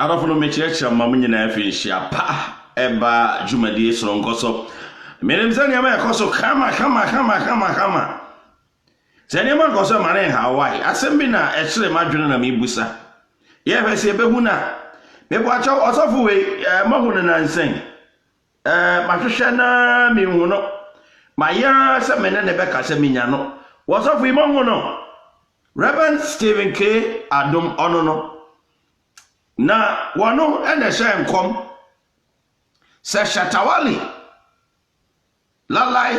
Arafuno mechiacha mamunye na afishia pa eba jumadi sorongoso. Menemzani ama yakoso kama. Zani ama koso mane Hawaii. Asembi na echire madwene na mibusa. Ye fese ebehu na mebo acha osofu we mahunu na nsen. Mahwehwe na mihu no. Maya se menene beka se minya no. Wosofu imahu no. Reverend Stephen K. Adom Onono. Na wano ene shen kom se Shatawale Lalai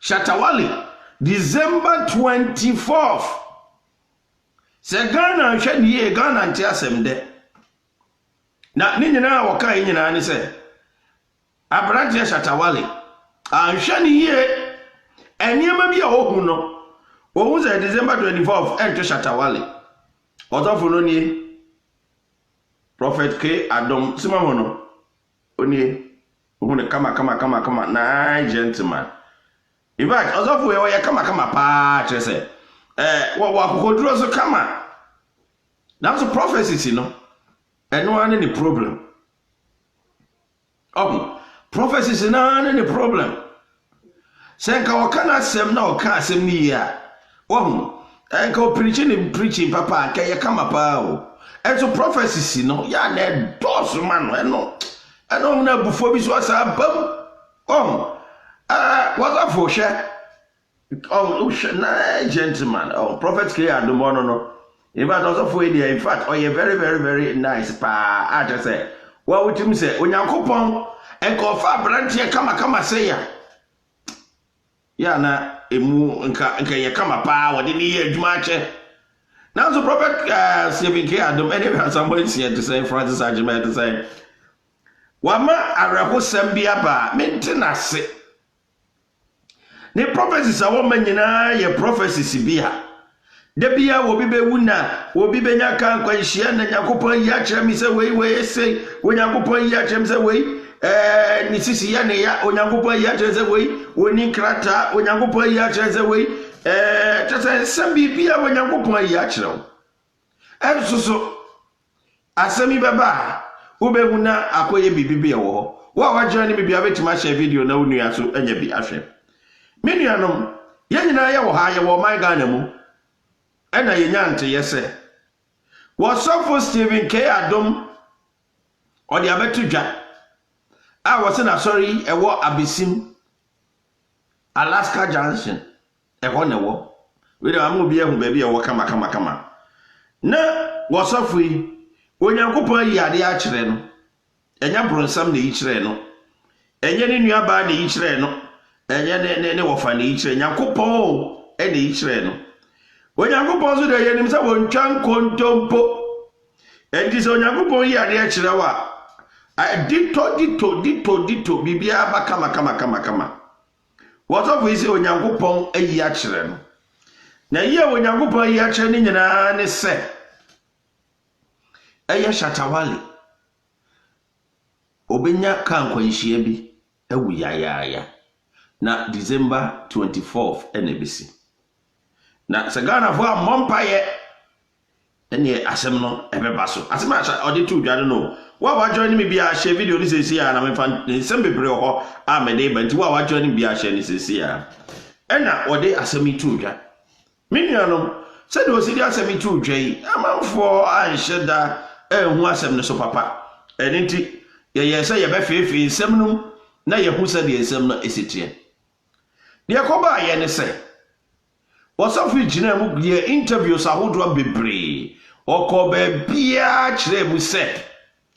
Shatawale December 24th se Ghana hwani ye Ghana nti asemde na ni nyina waka nyina ni se abrante Shatawale hwani ye eniema bia ohu no ohu se December 24th ento Shatawale odofo no ni Prophet K. Adom Simamono Oni Uhune kama na gentleman. In fact, ozofu we ya kama pa chese. Wa kukodro so kama. That's a prophecy, no. And no any problem. Prophecy na any problem. Senka wakana sem na waka sem ni ya. Enka preaching papa ke ya kama pa o. And so prophecies, ya ne dos man, no na before we saw some bum. What's up for share? Na gentleman. Prophet K. Adom Onono. In fact, also for idea. In fact, you very nice. Pa, I just say, what would you say? Onyankopon and confirm branch kama say ya. Ya na emu nka ya kama pa wodi ni adwumache. Now the prophet Stephen K. Adom anyway somebody here to say Francis Ajima to say Wama araho sambia ba maintenance. Ne prophecies a woman nyina ye prophecies bia. De bia wo bi bewu na wo bi benya kan kwanhia na Yakopon yi akere mi se wei say Yakopon yi akere mi se wei ni sisi ya ne ya Yakopon yi akere se wei woni krata Yakopon yi akere se wei tete sambi bia Yakopon yi akere wo. Ensuso asemi baba wo bewu na akoye bibibi e wo wa wajani bibia betima share video na wonu ya so anya bi ahwe. Menuanom ye nyina ye wo ha ye wo man Ghana mu ena ye nyante ye se Wasofo Stephen K. Adom odi abetu dwa a wose na sorry e wo Abisim Alaska Junction e ho ne wo we dey am obi ehun ba bi e wo kama na wasofo yi Onyankopon yi ade a kire no enya bronsam na yi kire no enye ne nua ba na yi kire no enye ne wofa na yi kire Nyankopon e na yi kire no Onyankopon so de ye nim se wontwan kontompo enti se Onyankopon yi ade a kire wa dito bibia ba kama wasofo yi se Onyankopon ayi a kire no na yi a Onyankopon yi a kire ni nyina ne se Eye Shatawale obenya kan kwanhia bi ewu ya na December 24th enebisi na sagana fo amompaye ene asem no ebeba so asem acha odi tu dwade no wa join me bia share video ni sesi ya na me fan sem bebre ho a me dey banti wa join me bia share ni sesi ya ena odi asem tu dwa menuanom se do si di asem tu dwa yi amanfo anheda hu asem ne so papa enenti ye se ye be fefe nsem num na ye hu se de nsem no esitie de yakoba ye ne se wasofo gina mu ye interviews ahodo bebre okoba bia kire mu se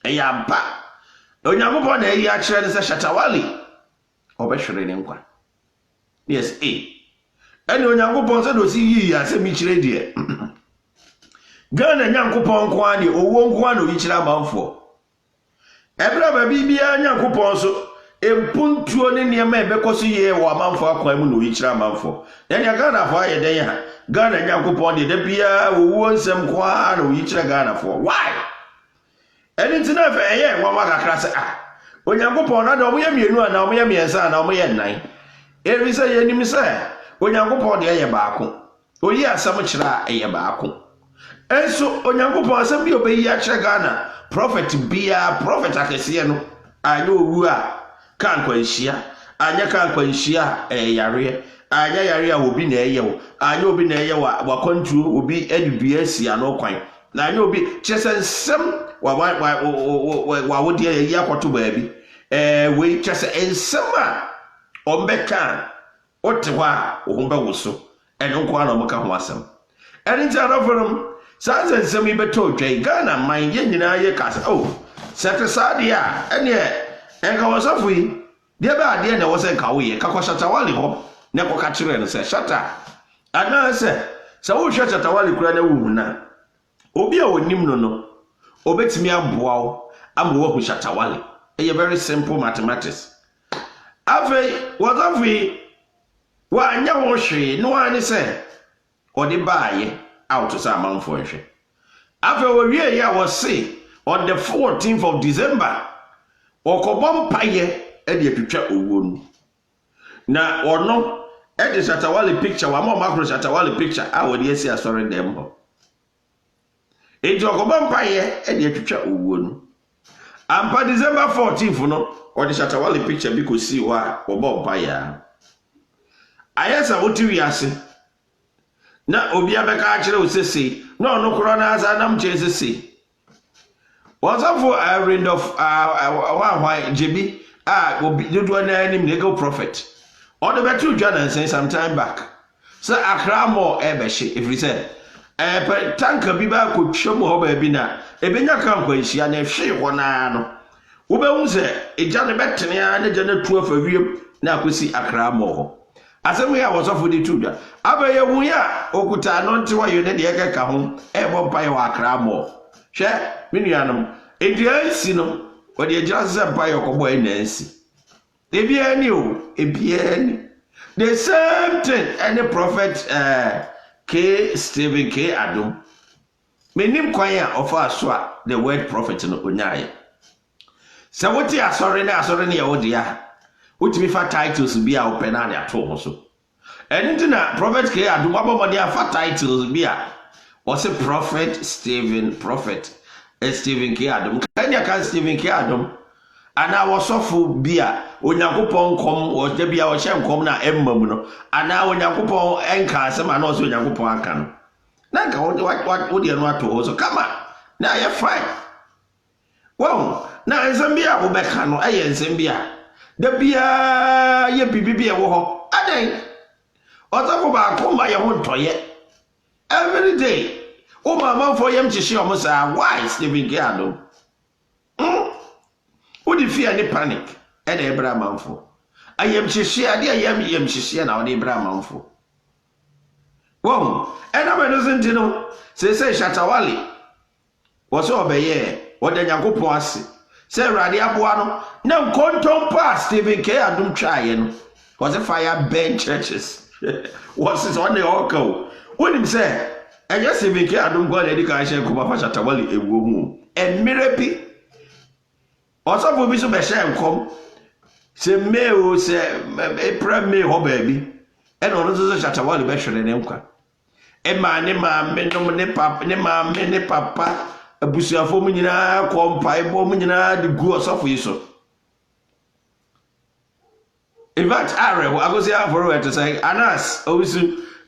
eya ba Onyankopon na eyi a kire ne se Shatawale obehwere ne nkwa yes ene Onyankopon se do si yi asem kire de Ghana Nyankopon kwa ni owo nkwa no yi kire amanfo ebra ba bibia Nyankopon so empuntuo ne niema ebekoso ye wo amanfo akwan mu no yi kire amanfo yani Ghana fo aye den ha Ghana Nyankopon de bia owo nsem kwa no yi kire Ghana fo why eni ntina fe eye nwa makakra se Onyankopon na de omoye mienu ana omoye miensa na omoye nnan eri se ye nim se Onyankopon de eye baako oyi asam kire eye baako enso onyankopon asem bi obeyi a kyerɛ Ghana prophet bia prophet akɛseɛ no anya owu a kan kwanhyia anya kan kwanhyia yare anya yare a obi na ɛyɛ anya obi na ɛyɛ wa kwantuo obi adubia si ano kwan na anya obi kyerɛ nsɛm wa wodi yi akɔto baabi wei kyerɛ sɛ nsɛm a ɔmbɛka wote hɔ a wo ho bɛwo so ɛno nko ana ɔmka ho asɛm ɛne nti adɔfonom saa nsɛm yi bɛtɔ dwan Ghana man yɛ nyinaa yɛ kasa sɛ te saa deɛ a ɛneɛ ɛnka wɔsɔfo yi deɛ bɛ adeɛ na ɛwɔ sɛ nka woyɛ kakɔ Shatawale hɔ na ɛkɔka kyerɛ no sɛ Shata anaasɛ sɛ wohwɛ Shatawale kura na wohu na obi a onim no obetumi aboa wo ama wohu Shatawale ɛyɛ very simple mathematics afei wɔsɔfo yi wanya ho hwee no ane sɛ ɔde baayɛ out sɛ amanfo nhwɛ afei wɔwie yɛ a wɔse on the 14th of December ɔkɔbɔ mpayɛ ɛde atwitwa owuo no na ɔno ɛde Shatawale picture wa ma makro Shatawale picture a wɔde asi asɔre dɛm hɔ enti ɔkɔbɔ mpayɛ ɛde atwitwa owuo no ampa December 14th no ɔde Shatawale picture bi kɔsi hɔ a wɔbɔ mpayɛ ayɛ sɛ wote wiase na obi abɛka akyerɛ wo sese na ɔno korɔ na asa nam kyerɛ sese wɔsɔfo reign of wahwa jebi a obi dodoɔ na anim legal prophet ɔde bɛto dwa na nsɛn sometime back sɛ Accra Mall ɛbɛhye ɛfiri sɛ tanka bi ba kɔtwa mu hɔ baabi na ɛbɛnya ka nkwanhyia na ɛhwee hɔ naa no wobɛhu sɛ ɛgya ne bɛtene a ne gya no tu afa wiem na akɔsi Accra Mall hɔ asɛm yi a wɔsɔfo de to dwa abɛyɛ hu yi a okuta no nte wayɛ ne deɛ ɛkɛka ho ɛbɔ mpaeɛ wɔ Accra Mall hwɛ me nuanom ɛduansi no wɔde agyina sɛ mpaeɛ ɔkɔbɔ ɛnansi ebiara ni the same thing any prophet Stephen K. Adom menim kwan a ɔfa so a the word prophet no onyaayɛ sɛ wote asɔre ne yɛ wo deɛ wotumi fa titles bi a wopɛ na ade ato ho so ɛno nti na prophet K. Adom abɔmɔde afa titles bi a wɔse prophet Stephen K. Adom kanya ka Stephen K. Adom ana wɔsɔfo bi a onyankopɔn nkɔm wɔda bi a wɔhyɛ nkɔm na ɛmma mu no ana onyankopɔn ɛnka asɛm ana ɔsɛ onyankopɔn aka no na nka wode no ato hɔ so kama na ayɛ fine wɔn na nsɛm bi a wobɛka no ɛyɛ nsɛm bi a da biara yɛ bibi bi ɛwɔ hɔ adan ɔsɔfo baako ma yɛ ho ntɔyɛ every day o mamanfo yɛm kyehye ɔmo saa why Stephen K. Adom wodi fear ne panic ɛna ɛbra manfo ayɛm kyehye ade ayɛm kyehye na ɔde ɛbra manfo wɔn ɛna mɛ no senti no sɛ Shatawale wɔsɛ ɔbɛyɛ wɔda Nyankopɔn ase sɛ Awurade aboa no na nkontompa Stephen K. Adom twaayɛ no wɔsɛ fire burn churches wɔsɛ sɛ ɔne ɔka o wonim sɛ ɛnyɛ Stephen K. Adom kɔ na ɛdi ka ahyɛ nkɔmɔ fa Shatawale ewuo mu ɛmmerɛ bi ɔsɔfo bi so bɛhyɛ nkɔm sɛ May o sɛ April May hɔ baabi ɛna ɔno nso so Shatawale bɛhwere ne nkwa ɛma ne maame nom ne papa abusuafo mu nyinaa kɔ mpaebɔ mu nyinaa de gu ɔsɔfo yi so in fact arɛho agosi afɔro ɛte sɛ Anas obisu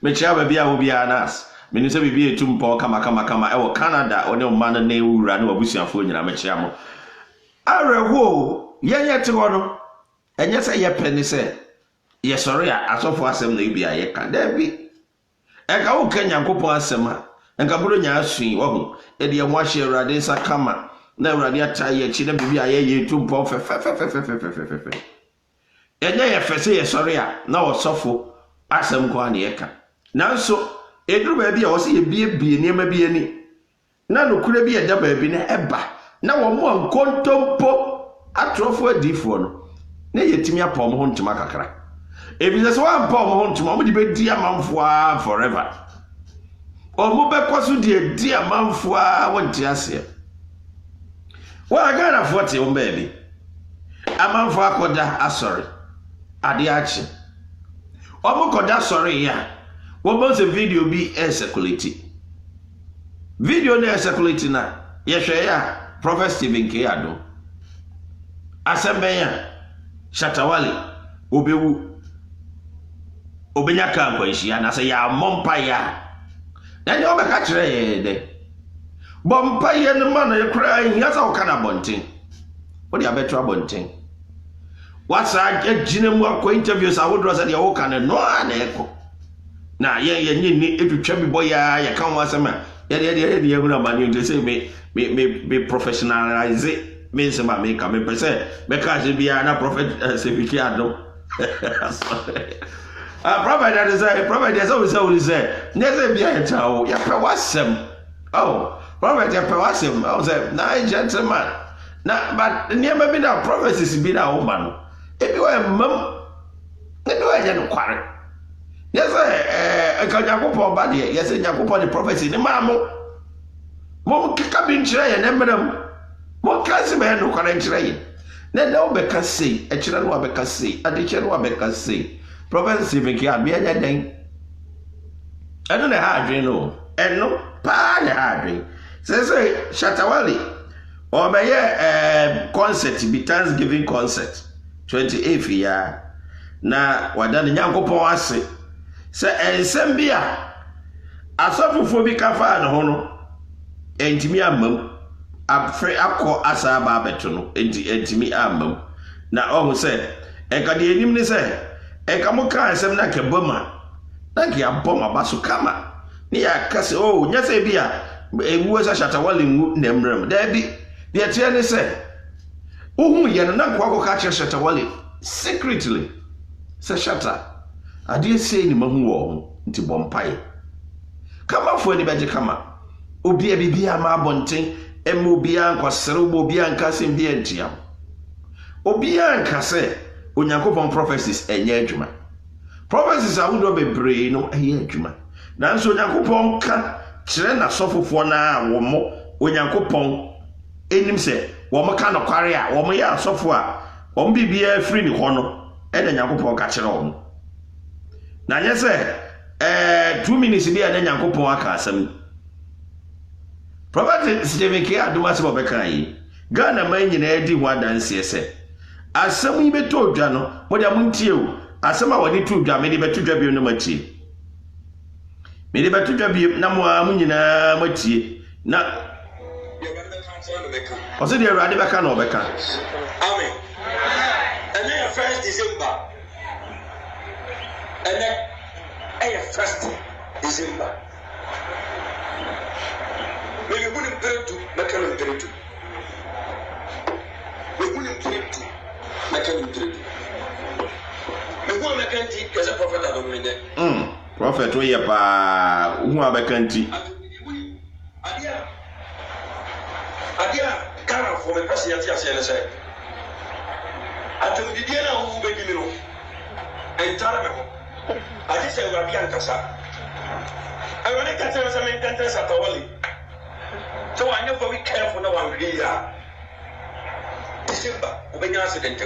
mekyia baabi a wobi Anas menim sɛ biribi ɛtu mpɔ kama ɛwɔ Canada ɔne ɔma no na ɛwura ne wabusuafo nyinaa mekyia mo arɛho yɛnyɛ te hɔ no ɛnyɛ sɛ yɛpɛ ne sɛ yɛsɔre a asɔfo asɛm na ebi a yɛka daabi ɛka wo ka Nyankopɔn asɛm a nka boro nya asui wɔho ɛde yɛ ho ahyɛ Awurade nsa kama na Awurade ata yɛ akyi na biribi a yɛyɛ tu mpɔ fɛfɛfɛfɛfɛfɛ ɛnyɛ yɛfɛ sɛ yɛsɔre a na ɔsɔfo asɛm kɔ a ne yɛka nanso ɛduru baabi a wɔsɛ yɛbiebie nneɛma bi ani na nokora bi ɛda baabi na ɛba na wɔn mu nkontompo atorofo adiifoɔ no na yɛtumi apɔ mo ho ntoma kakra ebisɛ sɛ wɔampa mo ho ntoma mo de bɛdi amanfoa forever ɔmo bɛkɔ so de di amanfoa wɔnte aseɛ wɔaganafoɔ te wɔn baabi amanfoa akɔda asɔre ade akye ɔmo kɔda asɔre ya wɔbɔ sɛ video bi circulate video na circulate na yehwe ya Prophet Stephen K. Adom asembenya Shatta Wale obewu obenya kan kwanhia na se ya mompa ya na ne obeka kire ye de bompa ye ne ma na ye kura hia sa oka na bonten wodi abeto abonten wasa agina mu akọ interviews awodro sa de oka ne no na eko na ye nyini etwetwa bi boya ye kan wasema ye huna mani nti say me professionalize me say ma me ka me pese me ka je bia na Prophet Stephen K. Adom prophet that is a prophet that's always say never be a tao ya pe wasem prophet ya pe wasem I say na gentleman na but near me that prophecies be that woman if you are mum you are just kware yes ka Yakobon ba de yes Yakobon the prophecy ni ma mo kika bi nkyere ye na mmeram mo kasi me no kware nkyere ye na obeka sei e kyere no obeka sei ade kyere no obeka sei Prophet Stephen K. Adom anya den eno na ha adwen no eno pa na ha adwen say Shatta Wale obeye concert bi Thanksgiving concert 28th ya na wada ne Nyankopon ase say ensem bia asofofo bi ka fa no ho no entimi amam afre akọ asaba abeto no entimi amam na ohu say ekade enim ni say eka kan sem na ke boma na ke aboma baso kama ni ya kase nya say bia ewu sa Shatta Wale ngu na mrem da bi de tie ni say ohu ye no na kwa ka che Shatta Wale secretly say Shatta ade sei ni mahu wo nti bompai kama fo ni beje kama obi bibia ma bonten obi ankwasere obi ankase bia ntia obi ankase Onyankopon prophecies enye adwuma prophecies awudo bebre no enye adwuma nanso Onyankopon ka kire na sofofo na wo Onyankopon enim se wo mo ka no kware a wo mo ya sofo a wo bibia free ni ho no e na Onyankopon ka kire wo na nye se 2 minutes bia na Onyankopon aka asam Prophet Stephen K. Adom asem obeka yi Ghana man nyina edi ho adanse se asem yi beto odwa no mo dia muntie o asem a wodi to odwa me de beto odwa bi no matie me de beto odwa bi na mo nyina matie na o se de Awurade beka na obeka amen and then 1st December and then 1st December me bu ni pretu beka na pretu me bu ni pretu Prophet Adom Prophet we pa hu abekanti adia kana fo me pese yati ase ne say atum didie na hu be dimi no entara me ho adi se Awurade ankasa Awurade ka tell us me kanta Shatta Wale so anya for we careful na wan hwe ya December ubenya accident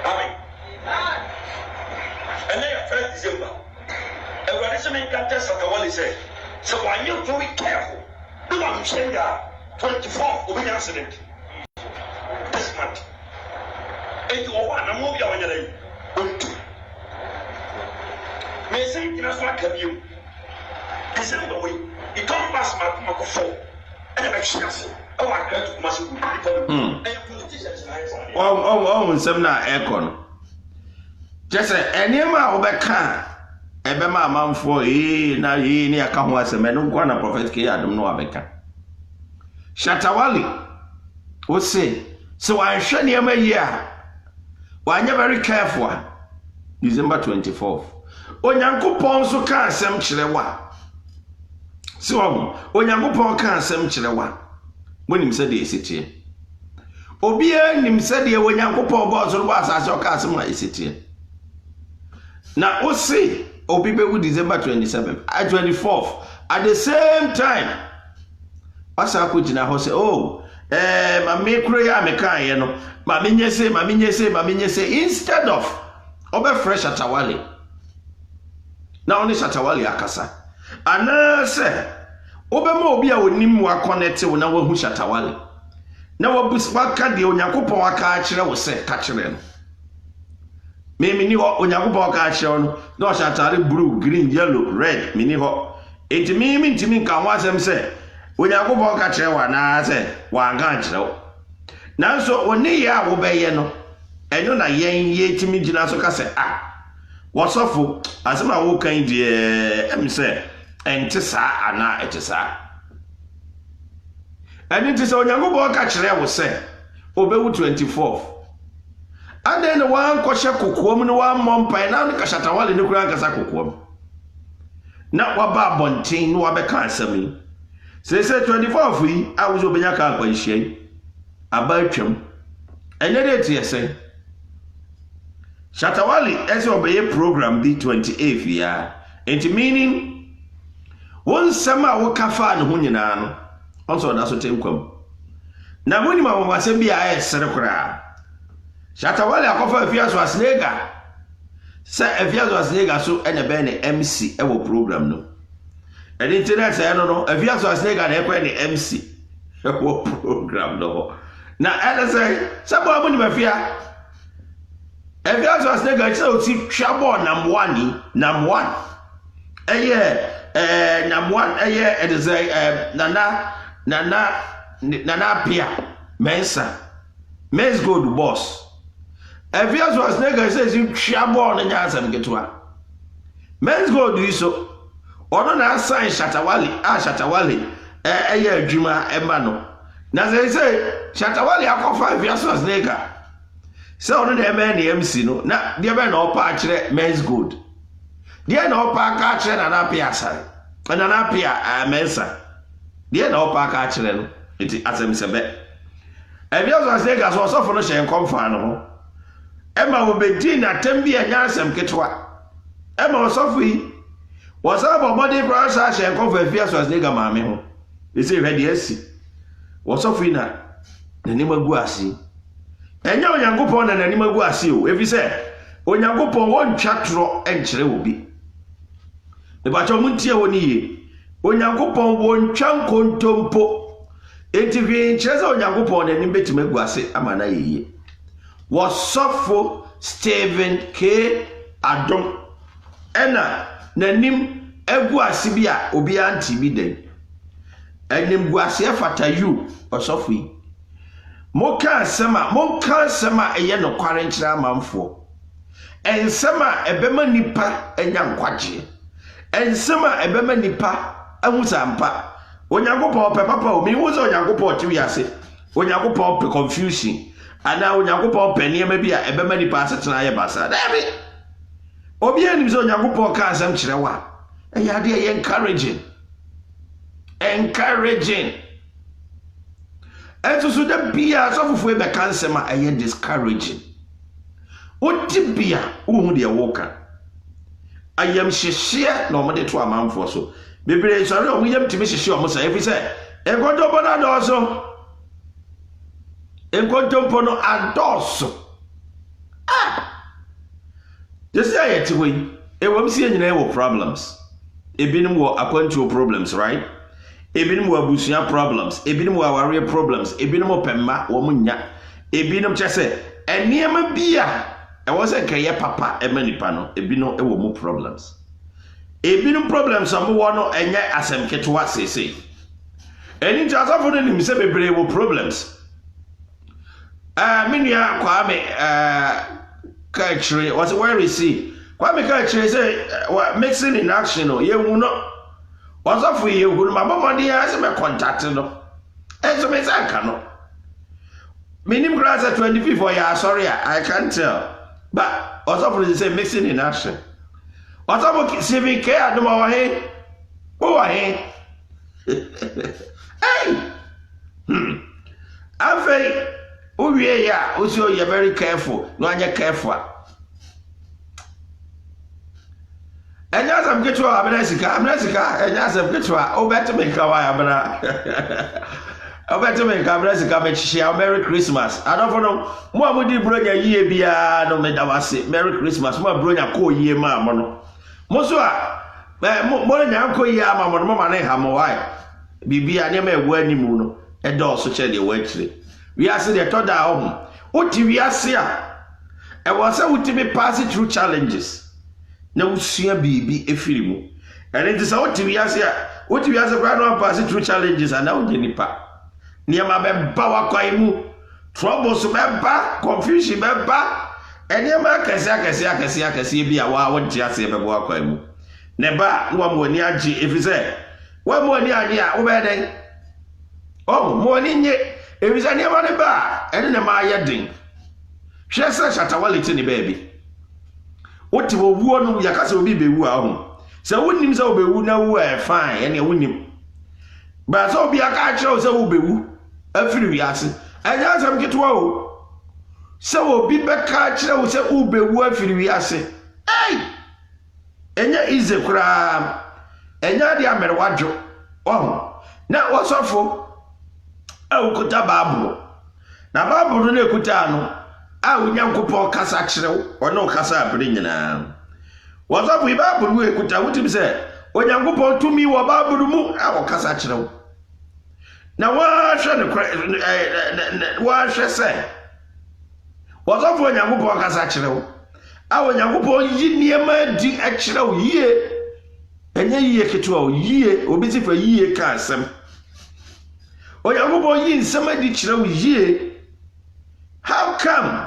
amen and then 1st December Awurade se me kanta Shatta Wale say so anya for we careful do am say ya 24 ubenya accident this month and you want na mo bia wanya dai me say kina so akabiu December we it come pass my for and make sure oh I got to massive and politicians oh nsem na aircon just enema obeka ebe ma amanfo na ni aka ho asem no nkwa na Prophet K. Adom no abeka Shatta Wale o say so I hwe ne ma yi a wanya very careful December 24th Onyankopon so ka asem kirewa so Onyankopon ka asem kirewa monim se de esitie obi anim se de Onyankopon bo so ba asase o ka asem a esitie na o say obi be wu December 27th at 24th at the same time asa ko jina ho say oh ma me kuro ya me kan ye no ma me nyese instead of obe fresh Shatta Wale na oni Shatta Wale akasa ana se obema obi a onim wa connect wo na wo hu Shatawale na wabus waka de Onyankopon waka akire wo se ka kire no me ni ho Onyankopon waka akire no na Shatawale blue green yellow red me ni ho enti me ntimi nka ho asem se Onyankopon ka kire wa na se wa ga akire wo nanso oni ya wo beye no eno na yen ye timi gina so ka se wasofo asema wo kan de em se ente saa ana ete saa eni ti se Onyankopon ka kire wo se obewu 24 ade ne wan kwhye kokoom ne wan mompai na ne ka Shatawale ne kura nkasa kokoom na waba bontin no wabeka asemi se 24 yi awuzo benya ka akwanhye abatwam enye de tie se Shatawale ese obeye program bi 28 ya enti meaning won sama wo kafa ne ho nyina no onso da so tenkwam na muni ma wo asem bi a esere kura Shatawale akofa afiaso asnega se afiaso asnega so ene be ne MC ewo program no eni internet ya no afiaso asnega na ekwe ne MC ewo program no na ene sabo muni mafia afiaso asnega che o ti twabo nam 1 eye nam 1 eye it say nana pia men's gold boss Evias was nigga says you twabo na nyasam ketwa men's gold iso ono na assign Shatawale eye adwuma ema no na say Shatawale akofa Evias was nigga say ono na ema na MC no na dia be na opa akire men's gold dia na opa aka akire na pia sai na pia mensa dia na opa aka akire no enti asem sebe Evias was nigga so for no shen komfa no ho Emma will be din at Tembi and Yansam Ketwa. Emma was off we was up a body brush and cover fierce was nigger mammy. Is it ready? Yes, was off in the name of Guasi. And now Yankupon and animal Guasio, if you say, when Yankupon one chatro and chere will be. The Bachamuntia woni, when Yankupon one chankon tompo, interviewing Cheso Yankupon and in bed to make Guasi Amanaye. Was Sofo Stephen K. Adom Ena Nanim Egwasi bia obi anti bi den Enim Gwasi afata you Osofi Moka sema eye no kware nkyira manfo Ensema ebema nipa enya nkwaje Ensema ebema nipa ahusampa Onyankopon papa o mi wuzo Onyankopon tiwi ase Onyankopon pe confusion Ana Onyankopon peniema bia ebema nipa asetena ye basa dabi obi anim so Onyankopon ka asem kirewa eya de ye encouraging eto so da bia so fufu e be kansema eye discouraging oti bia wo de woka ayam hyehye na omode to amanfo so bebre sori o yam timi hyehye o mo sa efi se enkodo bona do so enkodo no adoso this is ayeti we ewom si nyina ewo problems ebinim wo akwantuo problems right ebinim wo abusuya problems ebinim wo aware problems ebinim opemma wo munya ebinim chese eniema bia ewo se keye papa emanipa no ebinim ewo mu problems ebinim problems am wo no enye asem ketwa sese eni jasafo no nim se bebre wo problems minia Kwame Kachre was where is he Kwame Kachre say mixing in action no ye wu no was off we you go mama money as me contact no enso me sanka no minim grass at 25 for ya sorry I can't tell but was off we say mixing in action what about saving care no wa he wo wa he hey afei Uwie ya, also you're very careful. No, you're careful. And as I'm getting to America, and as I'm getting to, oh, better make a while, oh, better make a America, share Merry Christmas. I don't know, more would you bring a year beyond no medawasi, Merry Christmas, more bring a cool year, mamma. Mosua, more than Uncle Yama, Mamma, and Hamoai. bibia ne ma ewu animu no e do so che de wachire wiase de to da hom oti wiase a e wo se utimi pass through challenges na usua bibi efiri mu ene nti se oti wiase kwa no pass through challenges ana wo nipa niam be ba wakwan mu troubles be ba confusion be ba ene ma akese bi a wa wonti ase be ba wakwan mu ne ba no mo ni agi efise wa mo ni agi a wo be den mo ni nye efise ne ma ne ba ene ne ma yedin hwe se shatawality ni baby woti wo wuo no yakase obi bewu a ho se wonim se obewu na wu e fine ene wonim ba so obi aka kire se wo bewu afiri wiase anya asem kitwa o se obi beka kire wo se wo bewu afiri wiase enya ize kura enya dia mere wadwo na wasofo akuta babu na babu no ekuta no a Onyankopon kasa kire wo ono kasa abere nyina wasofo babu no ekuta wutim se Onyankopon tumi wo babu mu a wo kasa kire wo na wa hwe se wasofo Onyankopon kasa kire wo a Onyankopon yi niema di a kire wo yie enye yie ketwa wo yie obi ti fa yie ka asem Onyankopon yi nsema di kire wo yie. How come?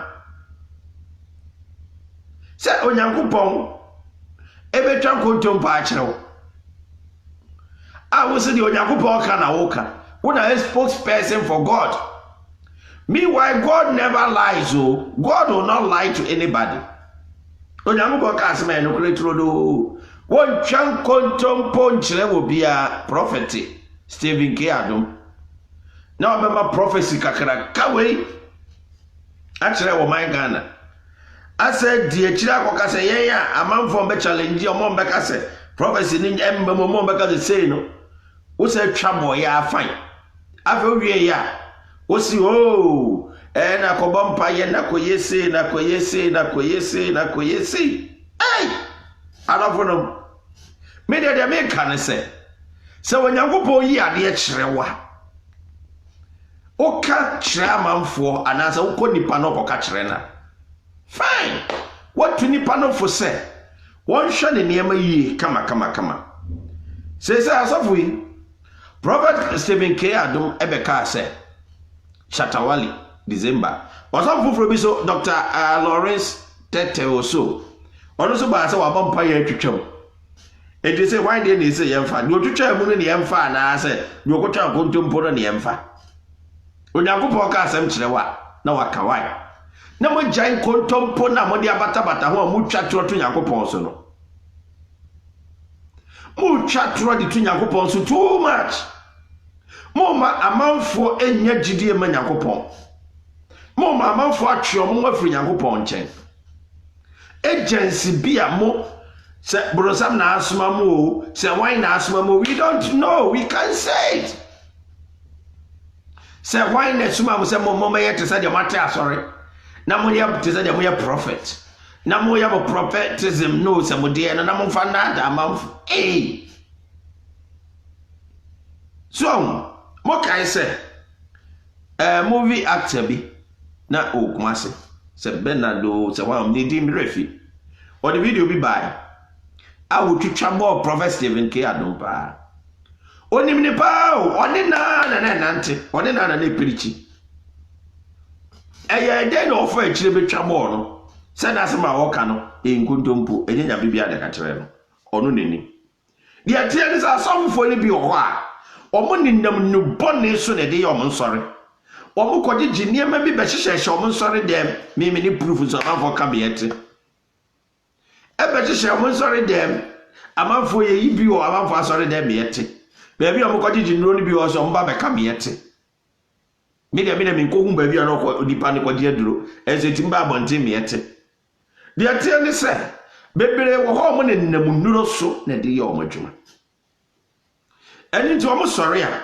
Say Onyankopon ebetwa kontompa a kire wo a wo se di Onyankopon ka na wo ka wo na a spokesperson for God. Meanwhile, God never lies. Oh, God will not lie to anybody. Onyankopon ka asema no kretro do won twan kontompo nkire wo bia prophet Stephen K. Adom na obema prophecy kakra kawei a kire wo man Ghana asa di akira akoka se yen ya amanfo be challenge o mo be ka se prophecy ni embe mo be ka se say no wo se twa boy ya fine afa wie ya wo si na ko bompa ye na ko yesi adofo no me de me kan se Onyankopon yi ade kirewa o ka kire amanfo anasa wo ko nipa no ko ka kire na fine what to nipa no for say won hwe ne niam yi kama say asofo yi Prophet Stephen K. Adom ebeka say Shatawali December wasofo fro bi so Dr. Lawrence Tete oso ono so ba say wa bompa ya twetwam enti say why dey na say yemfa ni otwetwa mu ne yemfa na say ni okotwa kontompo no ne yemfa Onyankopon ka asem kirewa na waka wai na mo giant kontompo na mo dia bata ho mo twa tro to Onyankopon so no mo twa tro di to Onyankopon so too much mo ma amanfo enya gidie ma Onyankopon mo ma amanfo atwe mo afiri Onyankopon nchen agency bia mo se brosam na asoma mo se wine na asoma mo we don't know, we can't say it. Se wine na asoma mo se mo mayete se de mate asori na mo ya te se de mo ya prophet na mo ya bo prophetism no se mo de na mo fa na da amanfo so mo kai se movie actor bi na okumase se Bernardo se wa ni dim refi o the video bi by a wo twitwa bo Prophet Stephen K. Adom pa onim ni pa oni na nante oni na preachi eye de no ofo akire betwa bo no se na asema wo ka no enkontompo enyanya bibia de ka kire no ono neni de atia ni sa somfo ni bi ho a omo ninam nu bone so ne de ye omo nsore omo kogye niema bi be hyehyehye omo nsore dem me ni proof so amafo ka beete ebe hyehyehye omo nsore dem amafo ye yibi o amafo asore dem beete beebi omo kogye nuro ni bi o so mba be ka beete me de nkohu baabi a no nipa ne kogye aduro eze timba abonte beete de atia ni se bebere wo ho omo ne nam nuro so ne de ye omo dwuma eni nti omo sore a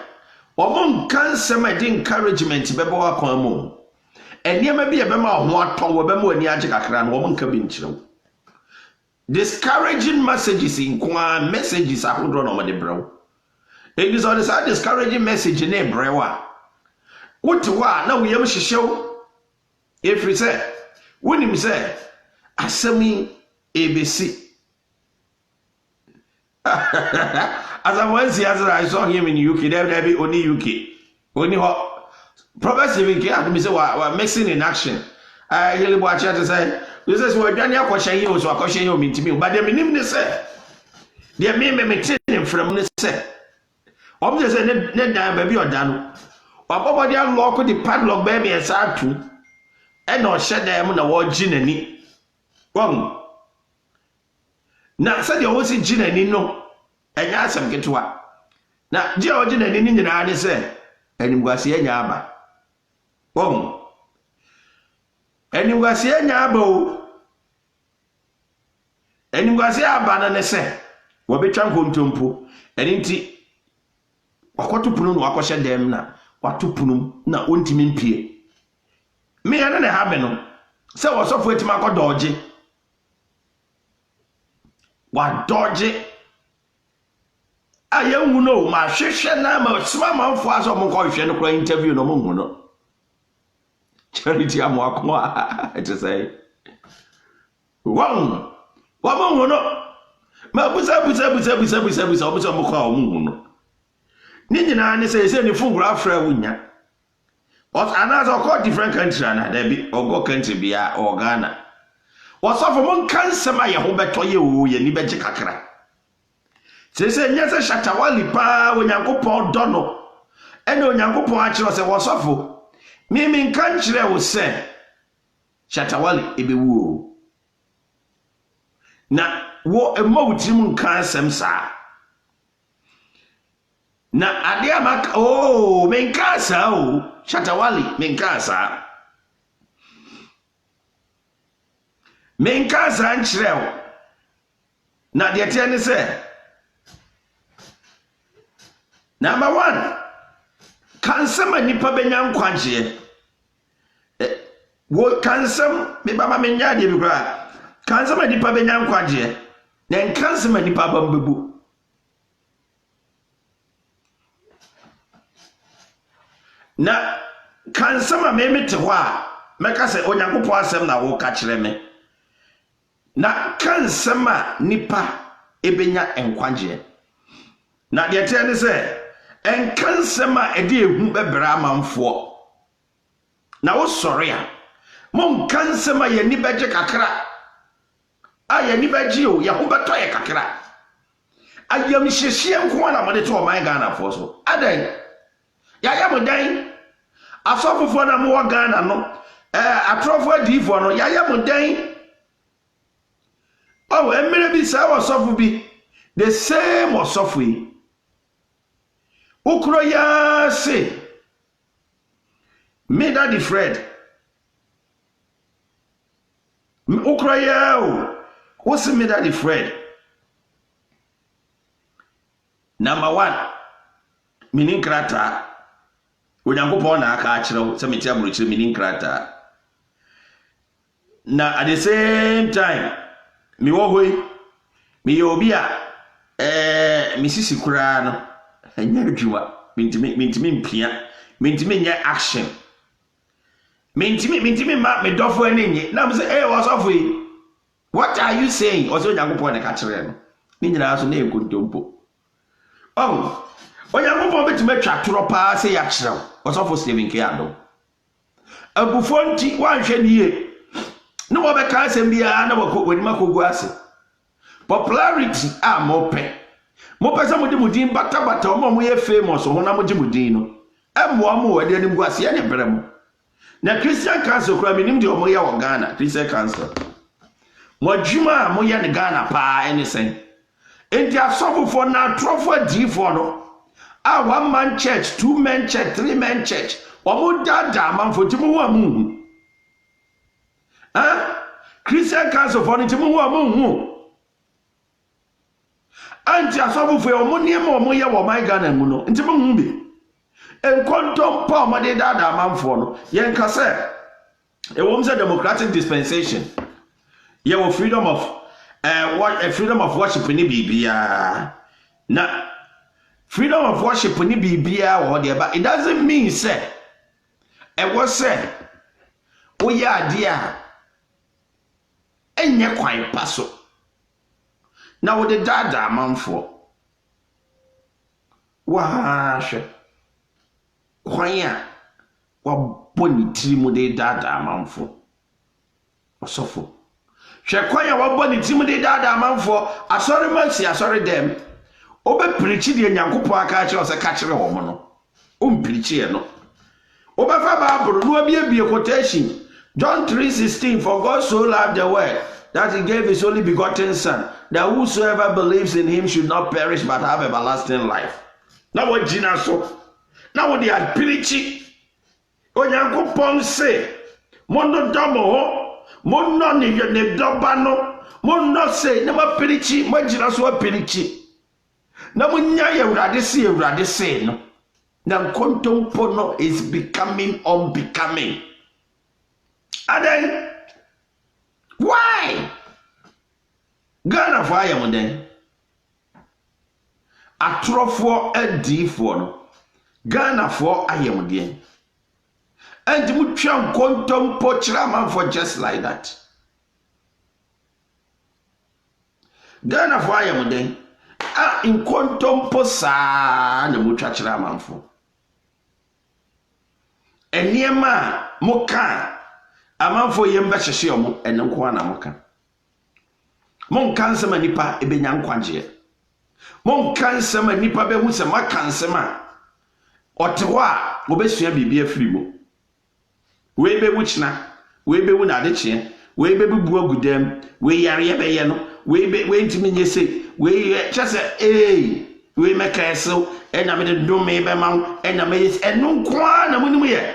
omo nkan sema de encouragement bebo akwan mu eniema bi ebema ho aton wo bema ani age kakra no omo nka bi nkirew discouraging messages in kwa messages ahodro no mo de brew It is on the discouraging message in Ebrewa. What to what? Now we have to show. If we say, when him say, Asami ABC. As I was here, I saw him in UK, there be only UK. Only hot. Progressive in care, we say, we're mixing in action. I really watch out to say, this is what Daniel Koshayo, so I Koshayo mean to me, but they mean to say, they may maintain him from the set. Obviously, net baby or done. Or Baba lock with the padlock baby and sad too. And not shed them on the word gin and knee. Wrong. Now, said you always see gin and no. And yes, I'm get to what. Now, Georgian and Indian I say, and you was here yaba. Wrong. And you was here yabo. And you was here banana say, what be trampled tumpo, and inti. Wakwatu punum wakoshe dem na watu punum na ontimi mpie me ya na habe no se wosofo etima akodoje wa doje ayewu no ma hwehwe na ma sima manfo aso mo ko hwehwe no kra interview no mo hu no charity amo akoma it say won wa mo hu no ma busa obuso mo ko mo hu no ni nyina ne say ni fungura afra wunya but another call different country na there be ogo country bia or Ghana was of mon kansema ye ho beto ye o ye ni beje kakra say nyese Shatawale pa onyankopon dono ene onyankopon a kire say wasofo mimi nkan kire wo say Shatawale ebewu o na wo emawutim nkan sem sa na adia mak menkasa Shatawale menkasa nchrew na de tie ne se number 1 kansama nipa benya nkwaje wo kansam me baba menya de bi kra kansama nipa benya nkwaje na kansama nipa bambebu na kansama memete ho a meka se onyankopɔ asɛm na wo ka kyerɛ me na kansama nipa ebenya enkwagye na de te ne se enkansama ede ehu bebra amanfo na wo sɔre a mo kansama ye ni beje kakra a ye ni beje o ye ho beto ye kakra ayam hyehye nko na mo de to o man Ghana fo so adan ya mo dan asofofo na mo Ghana no atrofo adifo no ya mo dan oh emere bi sa wasofo bi the same wasofo yi ukro ya se me daddy Fred ukro ya o what's me daddy Fred number 1 meaning krata onyankopon na aka akyerew se meti aburukyire meaning krata na at the same time mi wo hoi mi obi a misisi kura no anya adwuma mintimi mpia mintimi nya action mintimi ma me dofo anenye na me say what's up we what are you saying oso onyankopon na ka kyerɛ no ni nyina so na ekontompo onyankopon betime twa toro pa se ya kyerɛw osofo Stephen K. Adom abufo nti wanhwɛ niye no wo be ka asɛm bia na wanima kogu ase popularity a mo pese mo di mudin bata mo ye famous ho na mo di mudin no emmo mo wade anim gu ase ya ne brem na Christian Council kura minim de mo ye wo Ghana Christian Council mo djuma mo ye ne Ghana pa anything enti asofofo na trofo adifo no a 1 man church 2 men church 3 men church omo dada man fo ti mo wa mu Christian Council for ti mo wa mu anti asofofo omo niam omo ye wo my Ghana mu no nti mo hu bi enkontom pa omo de dada man fo no ye nka se e wo mse democratic dispensation ye wo freedom of worship ni bibia na freedom of worship ni bibia wo de ba. It doesn't mean say e wo say wo ya ade a enye kwan paso na wo de dada amanfo wa hwe kwan a wa boni tiri de dada amanfo osofo hwe kwan a wa boni tiri de dada amanfo asori mansi asori dem obe preach de nyankopon aka kire o se ka kire wo mo no o preach e no obe fa Bible no abie quotation John 3:16 for God so loved the world that he gave his only begotten son that whosoever believes in him should not perish but have everlasting life. Now what Gina so now what they are preaching onyankopon say mondo domo mondo ni ne dobano mondo say na ma preaching mo Gina so preaching na munya ye urade say no na kontompo no is becoming unbecoming. And then why Ghana for ayam then atrofo adifo no Ghana for ayam then and mu twa kontompo chiraman for just like that. Ghana for ayam then in kontompo sa na mu twa chiraman for eniema moka amanfo yemba hyehye omo enenko na moka mon kansema nipa ebenya nkwagye mon kansema nipa be hu se makansema oteho a obesua bibia frimo we be wuchina we be wu na adechie we be bubu agudam we yare be ye no we ntimi nyese we chese we meka eso ena me de do me be ma ena me enunko na munimu ye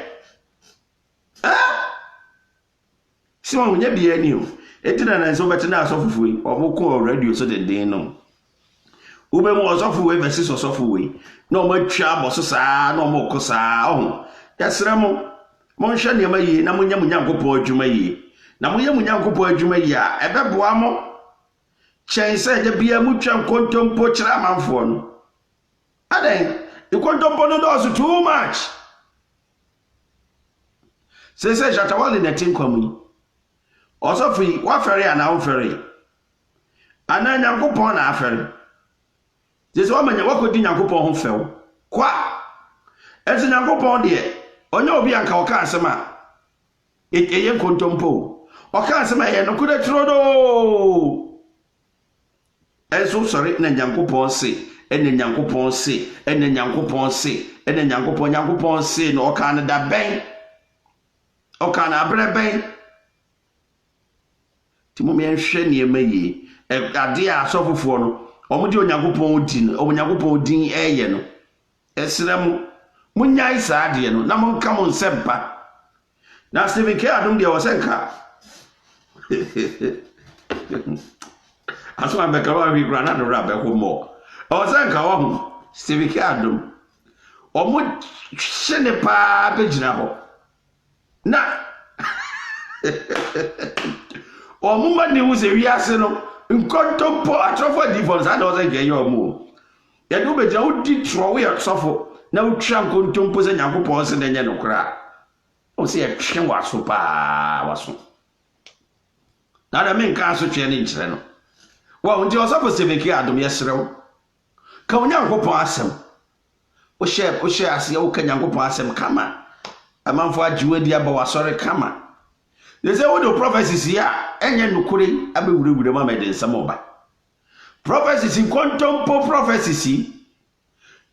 Simon wonya bia ni o etina na nso bete na asofo yi oboko radio so den no ube mu osofo we versus osofo we na o matwa aboso saa na o moko saa oh yasra mo hwe ne ma yi na munya munyankopɔ adwuma yi na munya munyankopɔ adwuma yi a ebeboa mo chense de bia mutwa nkontompo kira amanfo no aden nkontompo no do too much say Shatawale na tinkwam yi osofi wa fere ana wo fere ana nyankopon na afere jesu wa manya wakodi nyankopon ho few kwa enti nyankopon de onya obi anka o ka asema eye kontompo o ka asema ye no kuda trodo enso sori na nyankopon se ene nyankopon se ene nyankopon se ene nyankopon se no o ka na da ben o ka na abreben Timo me nhwe niema yi ade a asofofo no omudi onyankopon din onyankopon din eye no esrem munyai saade no na monka mon sempa na Stephen K adom de wosenka asoma beka wa wi grana no rabe ko mo wosenka wo ho Stephen K adom omud hye pa pagina ho na omuma ni wo se wiase no nkontompo atrofo difference and was get your move ya do be jaw di tro we atrofo na utwa nkontompo se nyankopon se nenye no kra o se e twe waso pa waso na da men ka so twe ne nkire no wa unje osofo se be ki adom yesrew ka onyankopon asem o she ase o ka nyankopon asem kama amanfo ajiwe di aba wasore kama. They say what the prophecies here, enye nukure abewurewure ma mede nsam oba. Prophecies in contempo prophecies,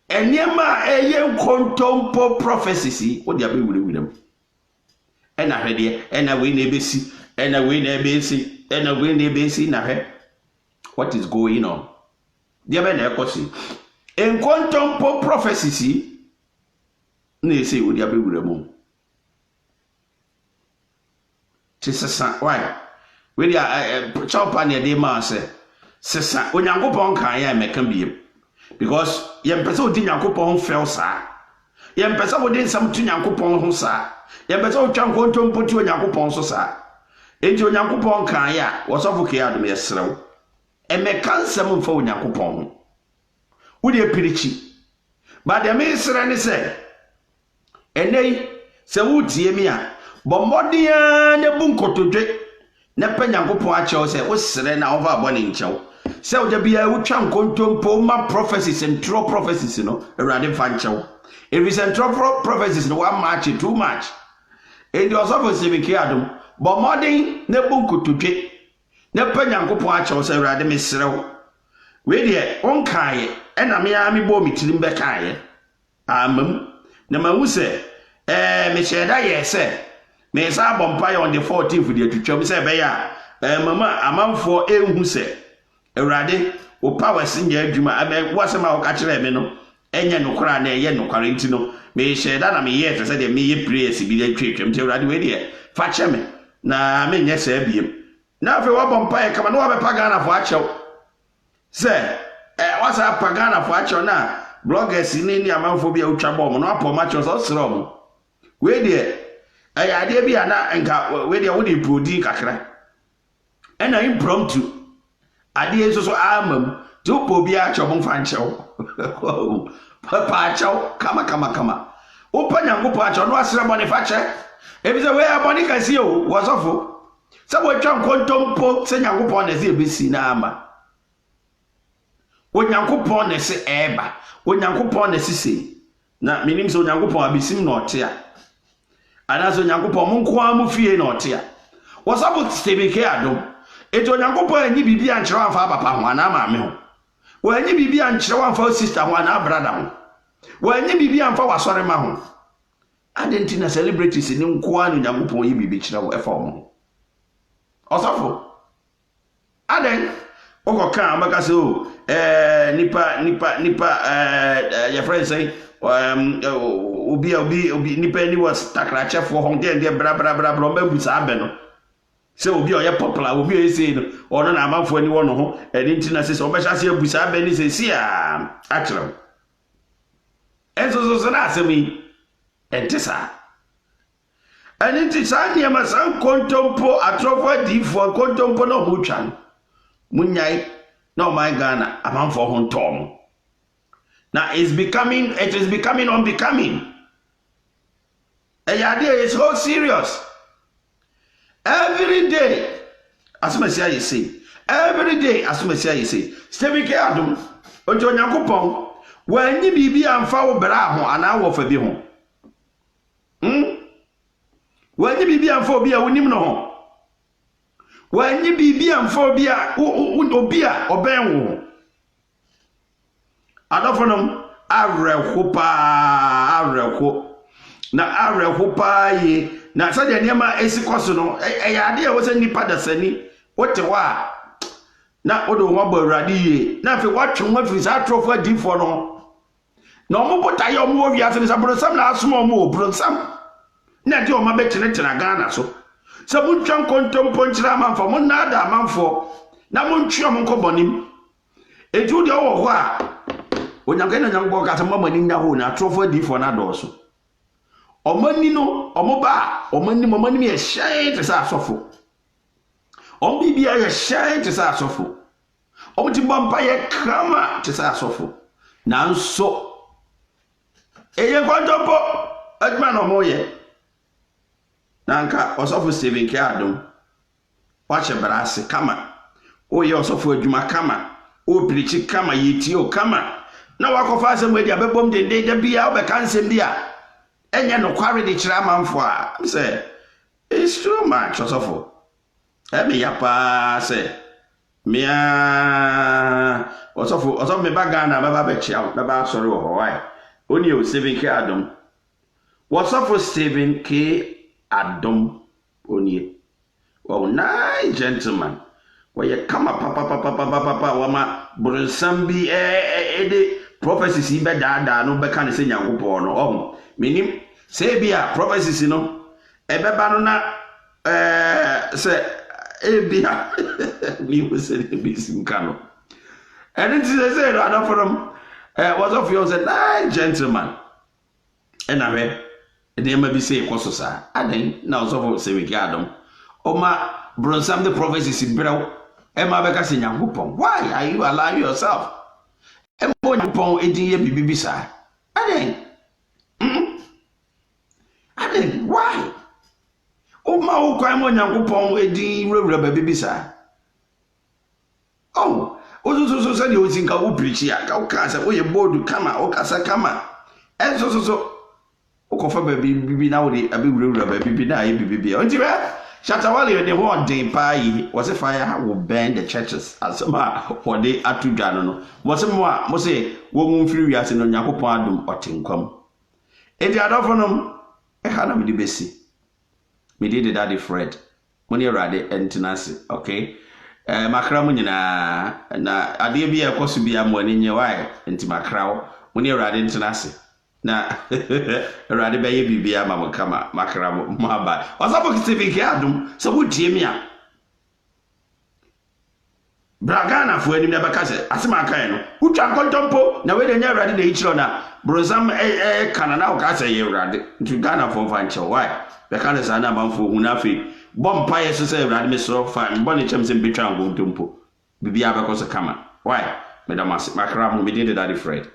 enyema eye contempo prophecies, what the abewurewure. Ena hwede, ena we na ebesi, ena we na ebesi, ena we na ebesi na hwe. What is going on? Dia be na ekosi. In contempo prophecies, na say what the abewurewure. Sesa why we dia chopper near dey man say sesa onyankopon kan ya meka biem because yem pese odi nyankopon fel sa yem pese odi nsam tu nyankopon ho sa yem pese otwa nkontompo tu onyankopon so sa enti onyankopon kan ya wosofo ke adom yesrew e meka nsam mfa onyankopon ho wo de pirichi but the minister ni say enei se wutie mi a bombodia ne bunkotodwe ne panyankopon a chew say wo sere na wo va bone nchew se wo da bia wo twa nkontompo ma prophecies and true prophecies no awurade fa nchew if it's a true prophecies no one match too much and your office be kiadum bomodin ne bunkotodwe ne panyankopon a chew say awurade me sere wo we de on kae ena me a me bo me tirim be kae amam na ma hu se me sheda ye se me sa bompa on the 14th de atwam se be ya mama amanfo ehu se awurade wo power sinya adwuma ame wasema wo ka kire me no enye nokora na eye nokora ntino me sheda na me ye se de me ye praise bi de twetwam te awurade we de fa che me na me nye se biem na afi wo bompa e kama no wa be pagana fo achew se wasa pagana fo achew na bloggers ni amanfo bia utwa bom no apo macho so sro mo we de ade bia na enka we de wo de prodi kakra ena impromptu ade eso so amam to po bia acho mo fa nchew papa acho kama opanyangopo acho no asre boni fa che ebi se we aboni kasi o wasofo se wo twa nkontompo se nyangopo na se ebesi na ama onyankopon na se eba onyankopon na sisi na minim se onyankopon abisim na otea anazo onyankopon monko amu fie na otea wasabo stebeke adom eto onyankopon anyi bibia ankyerɛ amfa papa ho ana maame ho wanyi bibia ankyerɛ amfa sister ho ana brother ho wanyi bibia amfa wasɔre ma ho adentina celebrities ni nko anu onyankopon yi bibi kyerɛ wo efa ho osafo aden okoka amaka se o nipa your friend say obi nipa ni was takrache for hon de bra mbabu sa abe no se obi o ye popular obi o say no ono na amanfo ani wo no ho edi ntina se obe sha se abu sa abe ni se si a akyerem enso so na asemi entisa ani ti sa ni ma san kontompo atrofo di for kontompo no ho twan munyai no my Ghana amanfo ho ntom. Now it is becoming unbecoming. And the idea is so serious. Every day, as Messiah you say, every day, as Messiah you say, Stephen K. Adam, Ojo Nyankopon, when you be amfa wo bra ho ana wo fa bi ho. When you be amfa obi a wonim no ho. When you be amfa obi a oben wo. Adofonom awreho na awreho pa yi na sade niema esikoso no ade a wose nipa dasani wote wa na odo ho bawrade yi na fe watwe ho afiri sa atrofo adifo no na omobota ye omo wi asene sabrosam na asom omo obronsam na de oma betenetena Ghana so sabunchwan kontompo nkyira amanfo mo na ada amanfo na mo ntwe omo nkobonim eju de wo ho a onyanke na nyangbo ka sama mani nya ho na atrofo adifo na doso omani no omoba omani me hye te sa asofo ombibia ye hye te sa asofo omti bompa ye kama te sa asofo nanso eye kwantopo adma no moye nanka osofo Stephen K. Adam wache brase kama oye osofo adwuma kama o preach kama yetio kama na wakofa asem we dia bebom de bia obeka nsem bia enye no kware de kira manfo a say it's too much osofo ebe ya pa say mia osofo me baga na baba be chia baba sorry wo why oni o Stephen K. Adam osofo Stephen K. Adam oni wow nice gentleman where kama papa wama brunsambi de prophecies be da no be kan se nyankopon no minim se bia prophecies no ebeba no na se ebia ni wo se be simkano and it is say no ada from was of yours a nice gentleman and awe e ma bi say koso sa adan na so se we Adam oma bronsam the prophecies brew Emma beka se nyankopon why are you allowing yourself embo nyankopon edin ye bibibisa Aden, why? O ma o kwan mo Nyankopɔn edin wura ba bibisa. Oh, so say you think I will preach here. Ka ka say o ye bold kama, o kasa kama. So o ko fa ba bibi na wo de abi wura ba bibi na ayi bibi. Onti be Shatawale de ho den pa yi, was a fire will burn the churches as ma for the atudwa no. Was mo say wo mu mfiri wiase no Nyankopɔn adom otinkwam. Enti adofo e ha na me di besi. Me di daddy Fred. Money rade entinase, okay? Makra mu nyina na ade bi e koso bi am wani nye why enti makra wo. Money rade entinase. Na rade be ye bibia ma mo kama makra mo aba. Osapo Stephen ke adom so wo tie mi a. Bragana fu anim na baka se asema kan no. Utwa kontompo na we de nya rade na ichiro na brozam kanana o ka se ye rade. Ntu Ghana for fan che why? Beka ne sana banfo hu na fe bompa ye so say rade me so fa mbone chem se betwa ngontompo. Bibia beko so kama. Why? Madam makra mo me de daddy Fred.